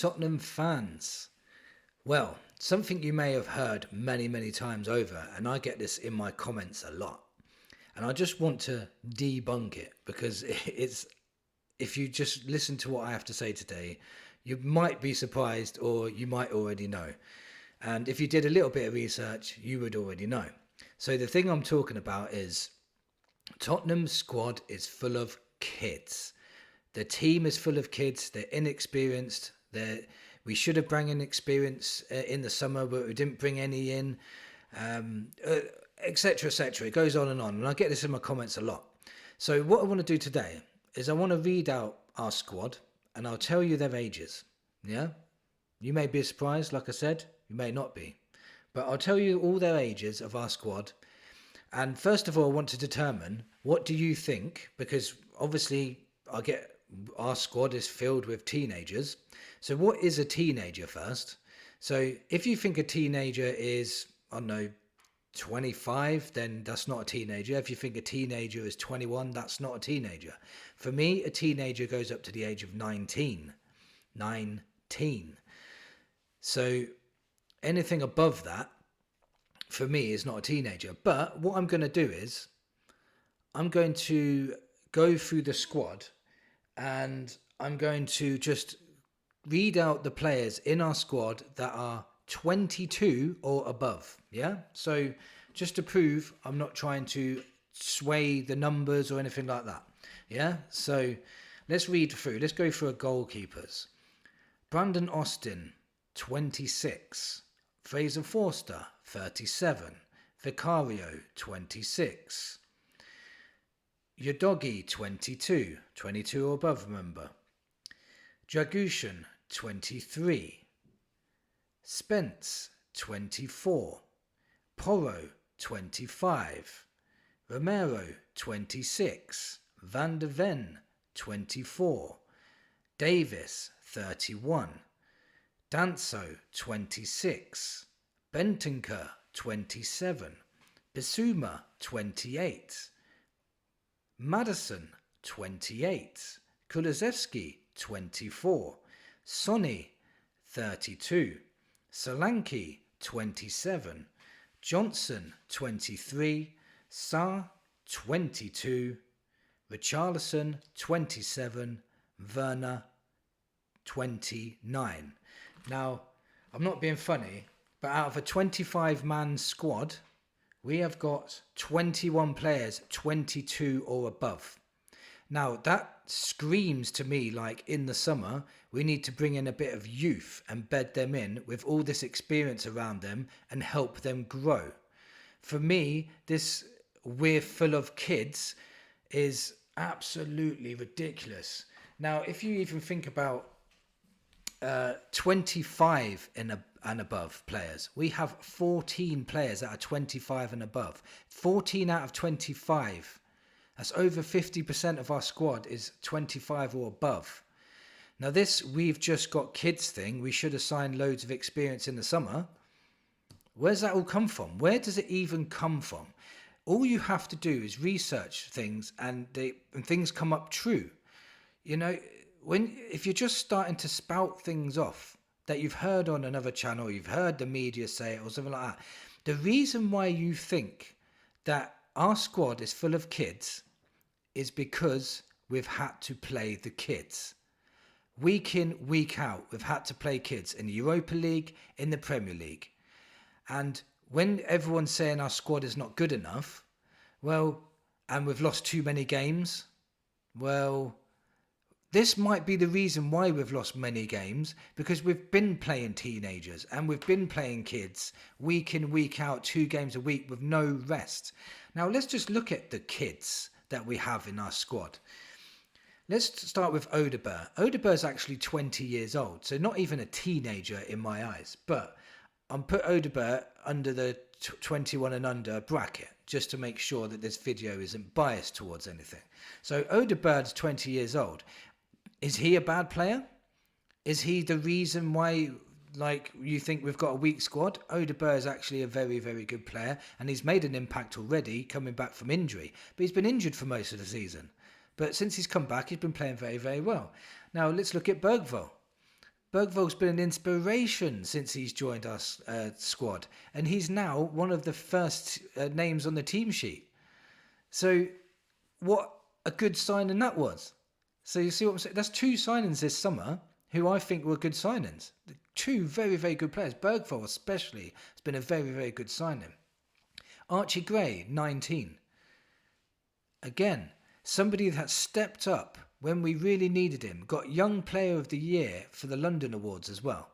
Tottenham fans. Well, something you may have heard many, many times over, and I get this in my comments a lot. And I just want to debunk it because it's, if you just listen to what I have to say today, you might be surprised or you might already know. And if you did a little bit of research, you would already know. So the thing I'm talking about is Tottenham's squad is full of kids. The team is full of kids. They're inexperienced. We should have brought in experience in the summer, but we didn't bring any in, etc., etc. It goes on, and I get this in my comments a lot. So what I want to do today is I want to read out our squad, and I'll tell you their ages. Yeah, you may be surprised, like I said, you may not be, but I'll tell you all their ages of our squad. And first of all, I want to determine, what do you think? Because obviously, our squad is filled with teenagers. So what is a teenager first? So if you think a teenager is, I don't know, 25, then that's not a teenager. If you think a teenager is 21, that's not a teenager. For me, a teenager goes up to the age of 19. 19. So anything above that, for me, is not a teenager. But what I'm going to do is, I'm going to go through the squad and I'm going to just read out the players in our squad that are 22 or above. Yeah. So just to prove I'm not trying to sway the numbers or anything like that. Yeah. So let's read through. Let's go through our goalkeepers. Brandon Austin, 26. Fraser Forster, 37. Vicario, 26. Yodogi, 22. 22 or above, remember. Dragushan, 23. Spence, 24. Porro, 25. Romero, 26. Van de Ven, 24. Davis, 31. Danso, 26. Bentancur, 27. Bissouma, 28. Madison, 28. Kulusevski, 24. Sonny, 32. Solanke, 27. Johnson, 23. Sarr, 22. Richarlison, 27. Werner, 29. Now, I'm not being funny, but out of a 25-man squad, we have got 21 players, 22 or above. Now, that screams to me like in the summer, we need to bring in a bit of youth and bed them in with all this experience around them and help them grow. For me, this "we're full of kids" is absolutely ridiculous. Now, if you even think about 25 and above players, we have 14 players that are 25 and above. 14 out of 25. That's over 50% of our squad is 25 or above. Now this "we've just got kids" thing, we should assign loads of experience in the summer. Where's that all come from? Where does it even come from? All you have to do is research things and things come up true. You know, if you're just starting to spout things off that you've heard on another channel, you've heard the media say it or something like that, the reason why you think that our squad is full of kids is because we've had to play the kids. Week in, week out, we've had to play kids in the Europa League, in the Premier League. And when everyone's saying our squad is not good enough, well, and we've lost too many games, well, this might be the reason why we've lost many games, because we've been playing teenagers and we've been playing kids week in, week out, 2 games a week with no rest. Now, let's just look at the kids that we have in our squad. Let's start with Odegaard. Odegaard is actually 20 years old, so not even a teenager in my eyes. But I'm put Odegaard under the 21 and under bracket just to make sure that this video isn't biased towards anything. So Odegaard's 20 years old. Is he a bad player? Is he the reason why you think we've got a weak squad? Odegaard is actually a very, very good player, and he's made an impact already coming back from injury. But he's been injured for most of the season. But since he's come back, he's been playing very, very well. Now, let's look at Bergvall. Bergvall's been an inspiration since he's joined our squad, and he's now one of the first names on the team sheet. So what a good signing that was. So you see what I'm saying? That's 2 signings this summer who I think were good signings. 2 very, very good players. Bergvall especially has been a very, very good signing. Archie Gray, 19. Again, somebody that stepped up when we really needed him. Got Young Player of the Year for the London Awards as well.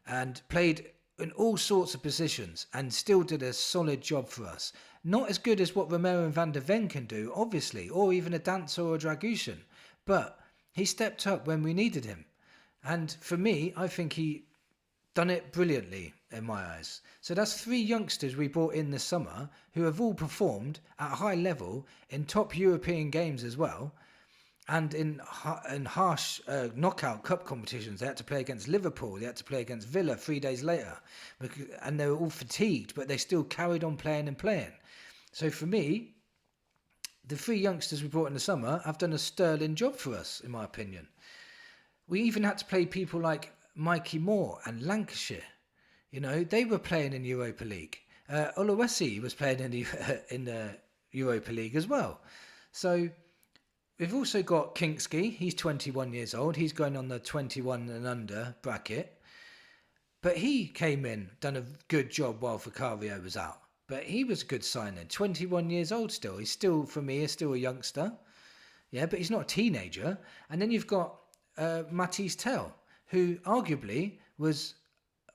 And played in all sorts of positions and still did a solid job for us. Not as good as what Romero and Van der Ven can do, obviously, or even a Dancer or a Dragushin. But he stepped up when we needed him. And for me, I think he done it brilliantly in my eyes. So that's 3 youngsters we brought in this summer who have all performed at a high level in top European games as well. And in harsh knockout cup competitions. They had to play against Liverpool. They had to play against Villa 3 days later. And they were all fatigued, but they still carried on playing and playing. So for me, the 3 youngsters we brought in the summer have done a sterling job for us, in my opinion. We even had to play people like Mikey Moore and Lancashire. You know, they were playing in Europa League. Oluwesi was playing in the Europa League as well. So we've also got Kinksky. He's 21 years old. He's going on the 21 and under bracket. But he came in, done a good job while Vicario was out. But he was a good signing. 21 years old still. He's still, for me, still a youngster. Yeah, but he's not a teenager. And then you've got Matisse Tell, who arguably was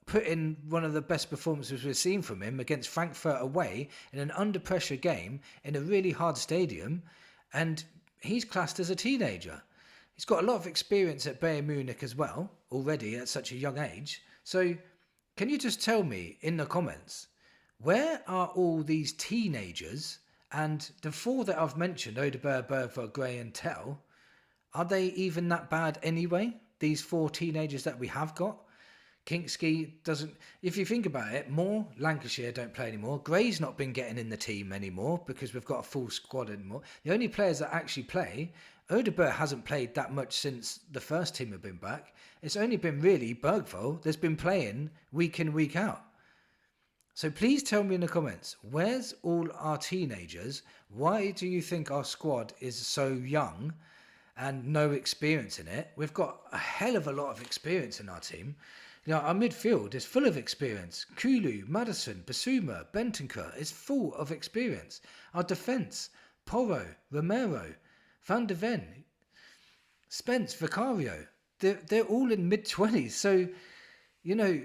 put in one of the best performances we've seen from him against Frankfurt away in an under pressure game in a really hard stadium, and he's classed as a teenager. He's got a lot of experience at Bayern Munich as well already at such a young age. So can you just tell me in the comments, where are all these teenagers? And the 4 that I've mentioned, Odegaard, Bergvall, Gray and Tell, are they even that bad anyway? These 4 teenagers that we have got? Kinksky doesn't... If you think about it, Moore, Lancashire don't play anymore. Gray's not been getting in the team anymore because we've got a full squad anymore. The only players that actually play... Odegaard hasn't played that much since the first team have been back. It's only been really Bergvall that's been playing week in, week out. So please tell me in the comments, where's all our teenagers? Why do you think our squad is so young and no experience in it? We've got a hell of a lot of experience in our team. You know, our midfield is full of experience. Kulu, Madison, Basuma, Bentancur is full of experience. Our defence, Porro, Romero, Van der Ven, Spence, Vicario, they're all in mid-20s. So, you know,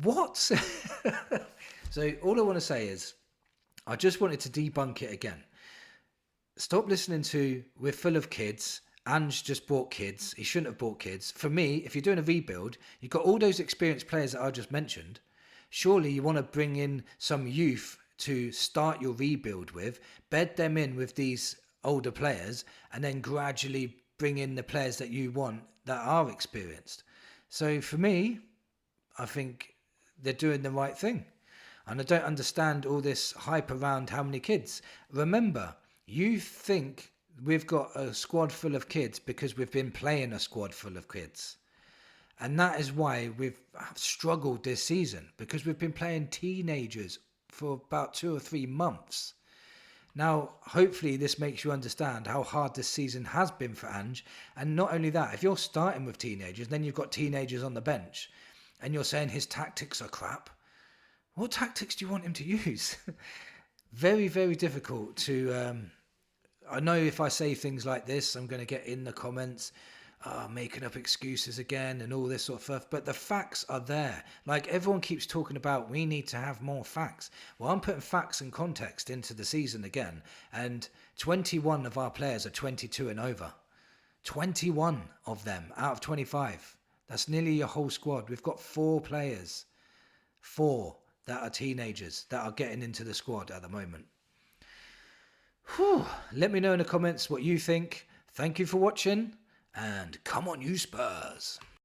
what? So all I want to say is, I just wanted to debunk it again. Stop listening to, we're full of kids. Ange just bought kids. He shouldn't have bought kids. For me, if you're doing a rebuild, you've got all those experienced players that I just mentioned. Surely you want to bring in some youth to start your rebuild with, bed them in with these older players, and then gradually bring in the players that you want that are experienced. So for me, I think they're doing the right thing. And I don't understand all this hype around how many kids. Remember, you think we've got a squad full of kids because we've been playing a squad full of kids. And that is why we've struggled this season, because we've been playing teenagers for about 2 or 3 months. Now, hopefully this makes you understand how hard this season has been for Ange. And not only that, if you're starting with teenagers, then you've got teenagers on the bench, and you're saying his tactics are crap, what tactics do you want him to use? Very, very difficult to... I know if I say things like this, I'm going to get in the comments, making up excuses again and all this sort of stuff. But the facts are there. Like everyone keeps talking about, we need to have more facts. Well, I'm putting facts and context into the season again. And 21 of our players are 22 and over. 21 of them out of 25. That's nearly your whole squad. We've got 4 players. 4 that are teenagers that are getting into the squad at the moment. Whew. Let me know in the comments what you think. Thank you for watching, and come on you Spurs.